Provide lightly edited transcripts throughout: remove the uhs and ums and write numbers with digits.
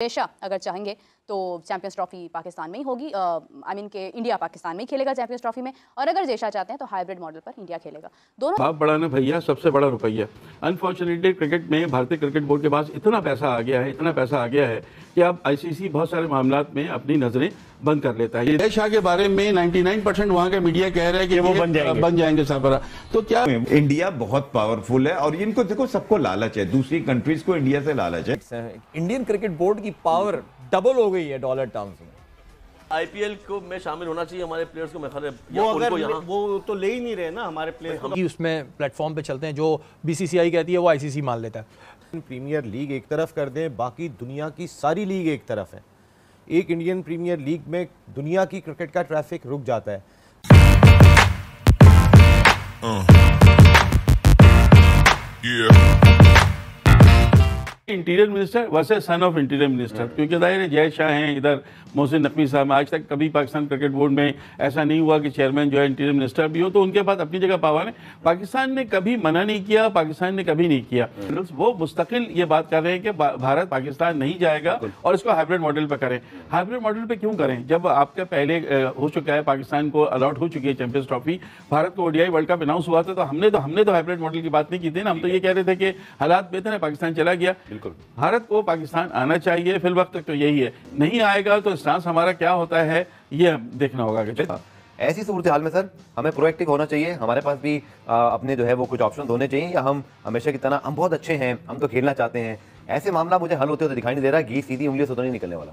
जयशाह अगर चाहेंगे तो चैंपियंस ट्रॉफी पाकिस्तान में ही होगी। आई मीन के इंडिया पाकिस्तान में ही खेलेगा चैंपियंस ट्रॉफी में, और अगर जयशाह चाहते हैं तो हाइब्रिड मॉडल पर इंडिया खेलेगा। दोनों बाप बड़ा ना भैया, सबसे बड़ा रुपया। अनफॉर्चुनेटली क्रिकेट में भारतीय क्रिकेट बोर्ड के पास इतना पैसा आ गया है, इतना पैसा आ गया है कि अब आईसीसी बहुत सारे मामलात में अपनी नजरें बंद कर लेता है। जयशाह के बारे में 99% वहां का मीडिया कह रहा है कि वो बन जाएंगे सरबराह। तो क्या इंडिया बहुत पावरफुल है और इनको देखो, सबको लालच है, दूसरी कंट्रीज को इंडिया से लालच है। इंडियन क्रिकेट बोर्ड की पावर डबल हो गई है डॉलर टर्म्स में। आईपीएल को में शामिल होना चाहिए हमारे प्लेयर्स को। मैं वो तो ले ही नहीं रहे ना हमारे प्लेयर्स को। उसमें प्लेटफॉर्म पे चलते हैं जो बीसीसीआई कहती है वो आईसीसी मान लेता है। प्रीमियर लीग एक तरफ कर दें, बाकी दुनिया की सारी लीग एक तरफ है। एक इंडियन प्रीमियर लीग में दुनिया की क्रिकेट का ट्रैफिक रुक जाता है। Interior minister versus son of interior minister, क्योंकि जाहिर है जय शाह हैं, इधर मोहसिन नकवी साहब। आज तक कभी पाकिस्तान क्रिकेट बोर्ड में ऐसा नहीं हुआ कि चेयरमैन जो है इंटीरियर मिनिस्टर भी हो, तो उनके पास अपनी जगह पावर है। पाकिस्तान ने कभी मना नहीं किया, पाकिस्तान ने कभी नहीं किया। वो मुस्तकिल ये बात कर रहे हैं कि भारत पाकिस्तान नहीं जाएगा और इसको हाइब्रिड मॉडल पर करें। हाइब्रिड मॉडल पर क्यों करें जब आपका पहले हो चुका है, पाकिस्तान को अलॉट हो चुकी है चैंपियंस ट्रॉफी। भारत को ओडीआई वर्ल्ड कप अनाउंस हुआ था तो हमने तो हाइब्रिड मॉडल की बात नहीं की थी ना। हम तो ये कह रहे थे कि हालात बेहतर है, पाकिस्तान चला गया। भारत को पाकिस्तान आना चाहिए, फिल वक्त तक तो यही है। नहीं आएगा तो स्टांस हमारा क्या होता है ये देखना होगा। ऐसी सूरत हाल में सर हमें प्रोएक्टिव होना चाहिए। हमारे पास भी अपने जो है वो कुछ ऑप्शन होने चाहिए, या हम हमेशा की तरह हम बहुत अच्छे हैं, हम तो खेलना चाहते हैं, ऐसे मामला मुझे हल होते हुए दिखाई नहीं दे रहा। घी सीधी उंगलियों से तो नहीं निकलने वाला।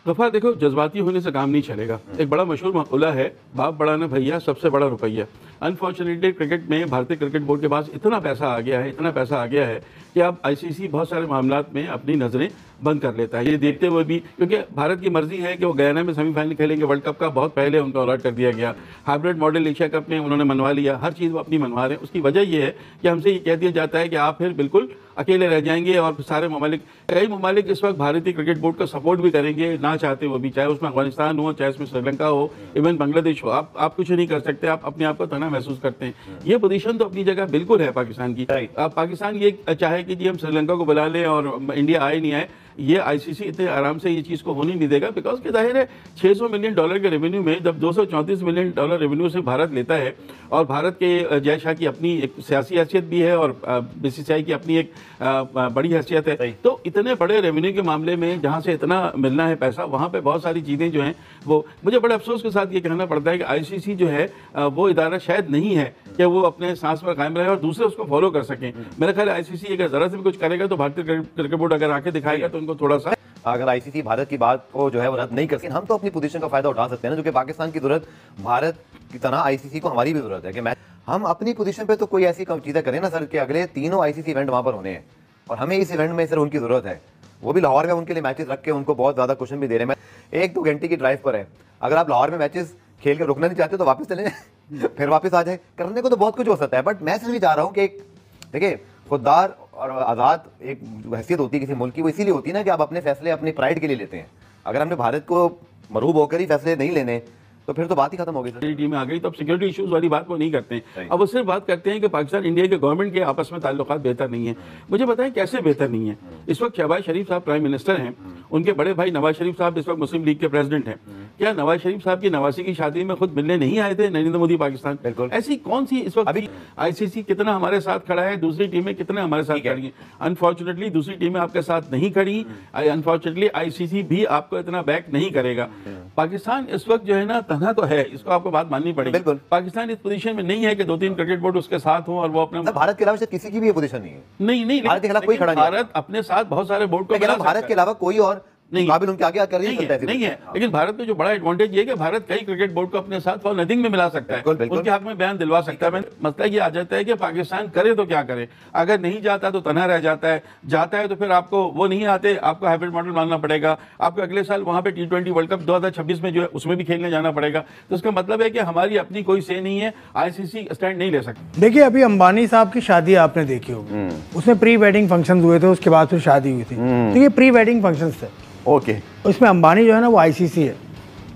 गफार देखो, जज्बाती होने से काम नहीं चलेगा। एक बड़ा मशहूर मकूला है, बाप बड़ा ना भैया, सबसे बड़ा रुपया। अनफॉर्चुनेटली क्रिकेट में भारतीय क्रिकेट बोर्ड के पास इतना पैसा आ गया है, इतना पैसा आ गया है कि अब आईसीसी बहुत सारे मामलात में अपनी नजरें बंद कर लेता है। ये देखते हुए भी, क्योंकि भारत की मर्जी है कि वो गयाना में सेमीफाइनल खेलेंगे वर्ल्ड कप का, बहुत पहले उनको अलॉट कर दिया गया। हाइब्रिड मॉडल एशिया कप में उन्होंने मनवा लिया, हर चीज़ वो अपनी मनवा रहे हैं। उसकी वजह ये है कि हमसे ये कह दिया जाता है कि आप फिर बिल्कुल अकेले रह जाएंगे और सारे कई ममालिक इस वक्त भारतीय क्रिकेट बोर्ड को सपोर्ट भी करेंगे, ना चाहते वो भी, चाहे उसमें अफगानिस्तान हो, चाहे उसमें श्रीलंका हो, इवन बांग्लादेश हो। आप कुछ नहीं कर सकते, आप अपने आप को तनाव महसूस करते हैं। ये पोजीशन तो अपनी जगह बिल्कुल है पाकिस्तान की। पाकिस्तान ये चाहे कि जी हम श्रीलंका को बुला लें और इंडिया आए नहीं आए, ये आईसीसी इतने आराम से ये चीज़ को होने नहीं देगा। बिकॉज कि जाहिर है $600 मिलियन के रेवेन्यू में जब $234 मिलियन रेवेन्यू से भारत लेता है, और भारत के जय शाह की अपनी एक सियासी हैसियत भी है और बीसीसीआई की अपनी एक बड़ी हैसियत है, तो इतने बड़े रेवेन्यू के मामले में जहाँ से इतना मिलना है पैसा, वहाँ पे बहुत सारी चीज़ें जो हैं वो, मुझे बड़े अफसोस के साथ ये कहना पड़ता है कि आईसीसी जो है वो इदारा शायद नहीं है कि वो अपने सांस पर कायम रहे और दूसरे उसको फॉलो कर सकें। मेरा ख्याल है आईसीसी अगर ज़रा से भी कुछ करेगा तो भारतीय क्रिकेट बोर्ड अगर आके दिखाएगा तो उनको थोड़ा सा, अगर आईसीसी भारत की बात को जो है वो रद्द नहीं कर सके, हम तो अपनी पोजीशन का फायदा उठा सकते हैं ना, जो कि पाकिस्तान की जरूरत भारत की तरह आईसीसी को हमारी भी जरूरत है कि हम अपनी पोजीशन पे तो कोई ऐसी चीजें करें ना सर कि अगले तीनों आईसीसी इवेंट वहां पर होने हैं और हमें इस इवेंट में सर उनकी जरूरत है। वो भी लाहौर में उनके लिए मैचेस रख के उनको बहुत ज्यादा क्वेश्चन भी दे रहे हैं। 1-2 घंटे की ड्राइव पर है, अगर आप लाहौर में मैचेस खेल के रुकना नहीं चाहते तो वापस चले जाए फिर वापस आ जाए। करने को तो बहुत कुछ हो सकता है, बट मैं सिर्फ भी चाह रहा हूँ कि देखिए, खुददार और आज़ाद एक हैसियत होती है किसी मुल्क की, वो इसीलिए होती है ना कि आप अपने फैसले अपनी प्राइड के लिए लेते हैं। अगर हमने भारत को मरूब होकर ही फैसले नहीं लेने तो फिर तो बात ही खत्म हो गई। सर टीम आ गई तो अब सिक्योरिटी इश्यूज वाली बात वो नहीं करते हैं। अब वो सिर्फ बात करते हैं कि पाकिस्तान इंडिया के गवर्नमेंट के आपस में ताल्लुकात बेहतर नहीं है। मुझे बताएं कैसे बेहतर नहीं है। इस वक्त शहबाज शरीफ साहब प्राइम मिनिस्टर हैं, उनके बड़े भाई नवाज शरीफ साहब इस वक्त मुस्लिम लीग के प्रेसिडेंट हैं। क्या नवाज शरीफ साहब की नवासी की शादी में खुद मिलने नहीं आए थे नरेंद्र मोदी पाकिस्तान? बिल्कुल। ऐसी कौन सी इस वक्त अभी आईसीसी कितना हमारे साथ खड़ा है, दूसरी टीमें कितने हमारे साथ खड़ी हैं? अनफॉर्चुनेटली दूसरी टीमें आपके साथ नहीं खड़ी। अनफॉर्चुनेटली आईसीसी भी आपको इतना बैक नहीं करेगा। पाकिस्तान इस वक्त जो है ना तन्हा तो है, इसको आपको बात माननी पड़ेगी। बिल्कुल। पाकिस्तान इस पोजीशन में नहीं है कि 2-3 क्रिकेट बोर्ड उसके साथ हो और वो अपने भारत के अलावा किसी की भी पोजीशन नहीं है। नहीं भारत के खिलाफ कोई खड़ा नहीं। भारत अपने साथ बहुत सारे बोर्ड को, भारत के अलावा कोई और काबिल उनके आगे कर नहीं है। लेकिन भारत में जो बड़ा एडवांटेज ये कि भारत कई क्रिकेट बोर्ड को अपने साथ फॉर नथिंग में मिला सकता है, उनके हक में बयान दिलवा सकता है। मसला ये आ जाता है कि पाकिस्तान करे तो क्या करे। अगर नहीं जाता तो तनहा रह जाता है, जाता है तो फिर आपको वो नहीं आते, आपको हाइब्रिड मॉडल मानना पड़ेगा। आपको अगले साल वहां पे T20 वर्ल्ड कप 2026 में जो है उसमें भी खेलने जाना पड़ेगा। तो इसका मतलब है कि हमारी अपनी कोई से नहीं है, आईसीसी स्टैंड नहीं ले सकती। देखिए, अभी अंबानी साहब की शादी आपने देखी होगी, उसमें प्री वेडिंग फंक्शन हुए थे, उसके बाद फिर शादी हुई थी। तो ये प्री वेडिंग फंक्शन थे। ओके। उसमें अंबानी जो है ना वो आईसीसी है,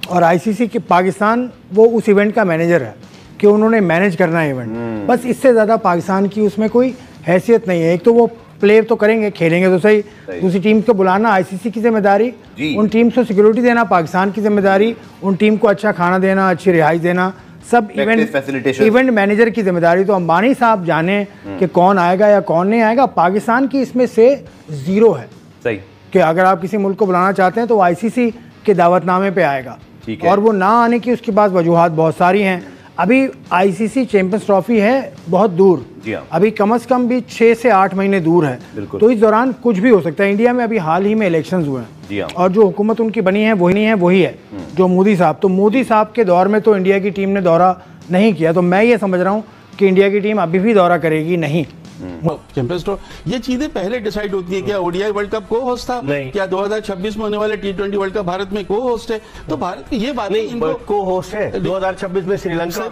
और आईसीसी के पाकिस्तान वो उस इवेंट का मैनेजर है कि उन्होंने मैनेज करना है इवेंट। बस इससे ज़्यादा पाकिस्तान की उसमें कोई हैसियत नहीं है। एक तो वो प्ले तो करेंगे, खेलेंगे तो सही। दूसरी टीम को बुलाना आईसीसी की जिम्मेदारी, उन टीम्स को सिक्योरिटी देना पाकिस्तान की जिम्मेदारी, उन टीम को अच्छा खाना देना, अच्छी रिहाइश देना, सब इवेंट मैनेजर की जिम्मेदारी। तो अंबानी साहब जाने कि कौन आएगा या कौन नहीं आएगा, पाकिस्तान की इसमें से जीरो है। सही कि अगर आप किसी मुल्क को बुलाना चाहते हैं तो आईसीसी के दावतनामे पे आएगा, और वो ना आने की उसके बाद वजूहात बहुत सारी हैं। अभी आईसीसी चैंपियंस ट्रॉफी है बहुत दूर, अभी कम से कम भी 6 से 8 महीने दूर है, तो इस दौरान कुछ भी हो सकता है। इंडिया में अभी हाल ही में इलेक्शंस हुए हैं और जो हुकूमत उनकी बनी है वही है जो मोदी साहब। तो मोदी साहब के दौर में तो इंडिया की टीम ने दौरा नहीं किया, तो मैं ये समझ रहा हूँ कि इंडिया की टीम अभी भी दौरा करेगी नहीं। चैंपियंस ट्रॉफी ये चीजें पहले डिसाइड होती है। क्या ओडीआई वर्ल्ड कप को होस्ट था? क्या 2026 में होने वाले T20 वर्ल्ड कप भारत में को होस्ट है? तो भारत की ये बात नहीं, को होस्ट है 2026 में श्रीलंका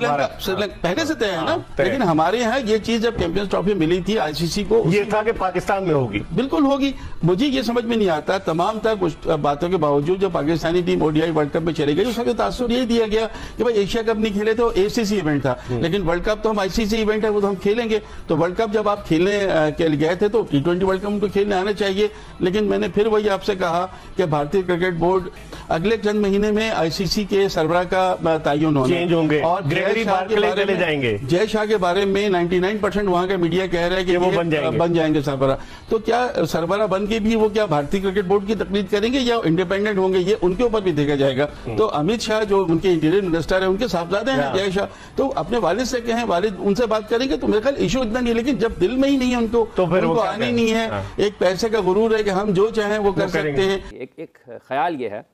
पहले से तय है ना। लेकिन हमारे यहाँ ये चीज जब चैंपियंस ट्रॉफी मिली थी आईसीसी को, ये था कि पाकिस्तान में होगी, बिल्कुल होगी। मुझे ये समझ में नहीं आता तमाम तक बातों के बावजूद जब Pakistani team ODI world cup में चली गई, उसका तासुर ये दिया गया कि भाई एशिया कप नहीं खेले तो एसीसी इवेंट था, लेकिन वर्ल्ड कप तो हम आईसीसी इवेंट है, वो तो हम खेलेंगे। तो वर्ल्ड कप जब आप खेलने के लिए गए थे तो T20 वर्ल्ड कप उनको खेलने आना चाहिए। लेकिन मैंने फिर वही आपसे कहा कि भारतीय क्रिकेट बोर्ड अगले चंद महीने में आईसीसी के सरबराह का तयन होगा, चेंज होंगे और ग्रेगरी बार्कले चले जाएंगे। जय शाह के बारे में 99% वहां का मीडिया कह रहा है कि वो बन जाएंगे सरबराह। तो क्या सरबराह बन के भी वो क्या भारतीय क्रिकेट बोर्ड की तकलीफ करेंगे या इंडिपेंडेंट होंगे, ये उनके ऊपर भी देखा जाएगा। तो अमित शाह जो उनके इंटीरियर मिनिस्टर है, उनके साहबजादे हैं जय शाह, तो अपने वालिद से कहें, वालिद उनसे बात करेंगे तो मेरे ख्याल इशू इतना नहीं। लेकिन जब दिल में ही नहीं है उनको तो फिर उनको आनी नहीं है। एक पैसे का गुरूर है कि हम जो चाहें वो कर सकते हैं। एक ख्याल ये है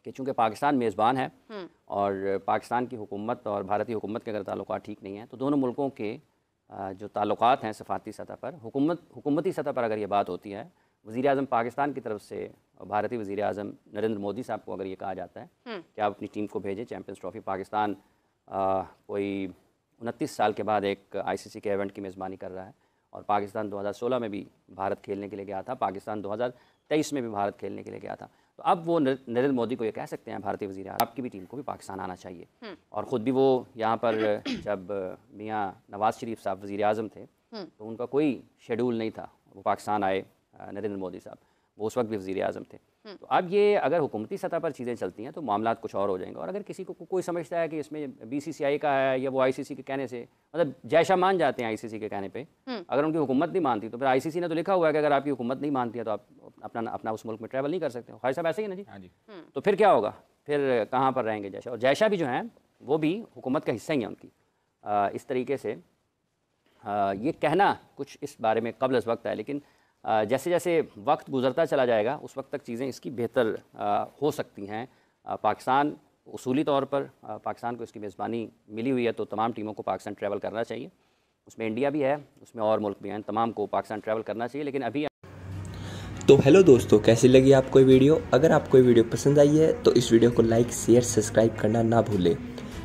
कि चूंकि पाकिस्तान मेज़बान है और पाकिस्तान की हुकूमत और भारतीय हुकूमत के अगर ताल्लुकात ठीक नहीं हैं, तो दोनों मुल्कों के जो ताल्लुकात हैं सफारती सतह पर, हुकूमती सतह पर अगर ये बात होती है, वज़ीर-ए-आज़म पाकिस्तान की तरफ से भारतीय वज़ीर-ए-आज़म नरेंद्र मोदी साहब को अगर ये कहा जाता है कि आप अपनी टीम को भेजें चैंपियंस ट्रॉफी, पाकिस्तान कोई 29 साल के बाद एक आईसीसी के इवेंट की मेज़बानी कर रहा है, और पाकिस्तान 2016 में भी भारत खेलने के लिए गया था, पाकिस्तान 2023 में भी भारत खेलने के लिए गया था। तो अब वो नरेंद्र मोदी को ये कह सकते हैं भारतीय वज़ीर आज़म, आपकी भी टीम को भी पाकिस्तान आना चाहिए। और ख़ुद भी वो यहाँ पर जब मियाँ नवाज़ शरीफ साहब वज़ीर आज़म थे तो उनका कोई शेड्यूल नहीं था, वो पाकिस्तान आए नरेंद्र मोदी साहब, वो उस वक्त भी वज़ीर आज़म थे। तो अब ये अगर हुकूमती सतह पर चीज़ें चलती हैं तो मामला कुछ और हो जाएंगे। और अगर किसी को कोई समझता है कि इसमें बीसीसीआई का है या वो आईसीसी के कहने से, मतलब जैसा मान जाते हैं आईसीसी के कहने पे, अगर उनकी हुकूमत नहीं मानती तो फिर आईसीसी ने तो लिखा हुआ है कि अगर आपकी हुकूमत नहीं मानती है तो आप अपना उस मुल्क में ट्रैवल नहीं कर सकते। ख्वाहिश साहब ऐसे ही ना जी? हाँ जी। तो फिर क्या होगा, फिर कहाँ पर रहेंगे जैशा? और जैशा भी जो हैं वो भी हुकूमत का हिस्सा ही है उनकी। इस तरीके से ये कहना कुछ इस बारे में कब्ल वक्त है, लेकिन जैसे जैसे वक्त गुजरता चला जाएगा उस वक्त तक चीज़ें इसकी बेहतर हो सकती हैं। पाकिस्तान उसूली तौर पर पाकिस्तान को इसकी मेज़बानी मिली हुई है तो तमाम टीमों को पाकिस्तान ट्रैवल करना चाहिए, उसमें इंडिया भी है, उसमें और मुल्क भी हैं, तमाम को पाकिस्तान ट्रैवल करना चाहिए। लेकिन अभी तो हेलो दोस्तों, कैसी लगी आपको ये वीडियो? अगर आपको ये वीडियो पसंद आई है तो इस वीडियो को लाइक, शेयर, सब्सक्राइब करना ना भूलें।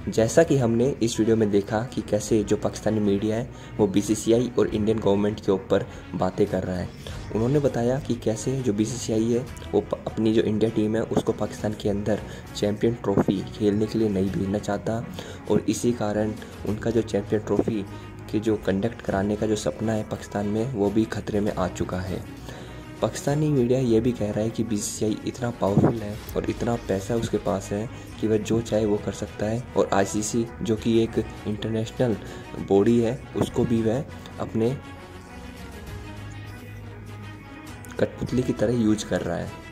जैसा कि हमने इस वीडियो में देखा कि कैसे जो पाकिस्तानी मीडिया है वो बीसीसीआई और इंडियन गवर्नमेंट के ऊपर बातें कर रहा है। उन्होंने बताया कि कैसे जो बीसीसीआई है वो अपनी जो इंडिया टीम है उसको पाकिस्तान के अंदर चैम्पियन ट्रॉफ़ी खेलने के लिए नहीं भेजना चाहता, और इसी कारण उनका जो चैम्पियन ट्रॉफ़ी के जो कंडक्ट कराने का जो सपना है पाकिस्तान में वो भी खतरे में आ चुका है। पाकिस्तानी मीडिया ये भी कह रहा है कि बीसीसीआई इतना पावरफुल है और इतना पैसा उसके पास है कि वह जो चाहे वो कर सकता है, और आईसीसी जो कि एक इंटरनेशनल बॉडी है उसको भी वह अपने कठपुतली की तरह यूज कर रहा है।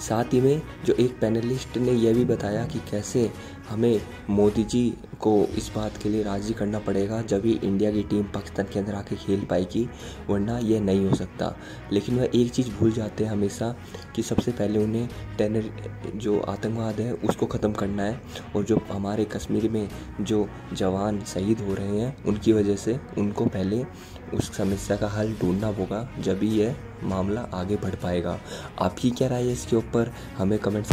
साथ ही में जो एक पैनलिस्ट ने यह भी बताया कि कैसे हमें मोदी जी को इस बात के लिए राज़ी करना पड़ेगा जब ही इंडिया की टीम पाकिस्तान के अंदर आके खेल पाएगी, वरना यह नहीं हो सकता। लेकिन वह एक चीज़ भूल जाते हैं हमेशा कि सबसे पहले उन्हें जो आतंकवाद है उसको ख़त्म करना है, और जो हमारे कश्मीर में जो जवान शहीद हो रहे हैं उनकी वजह से उनको पहले उस समस्या का हल ढूंढना होगा, जब ही यह मामला आगे बढ़ पाएगा। आपकी क्या राय है इसके ऊपर? हमें कमेंट्स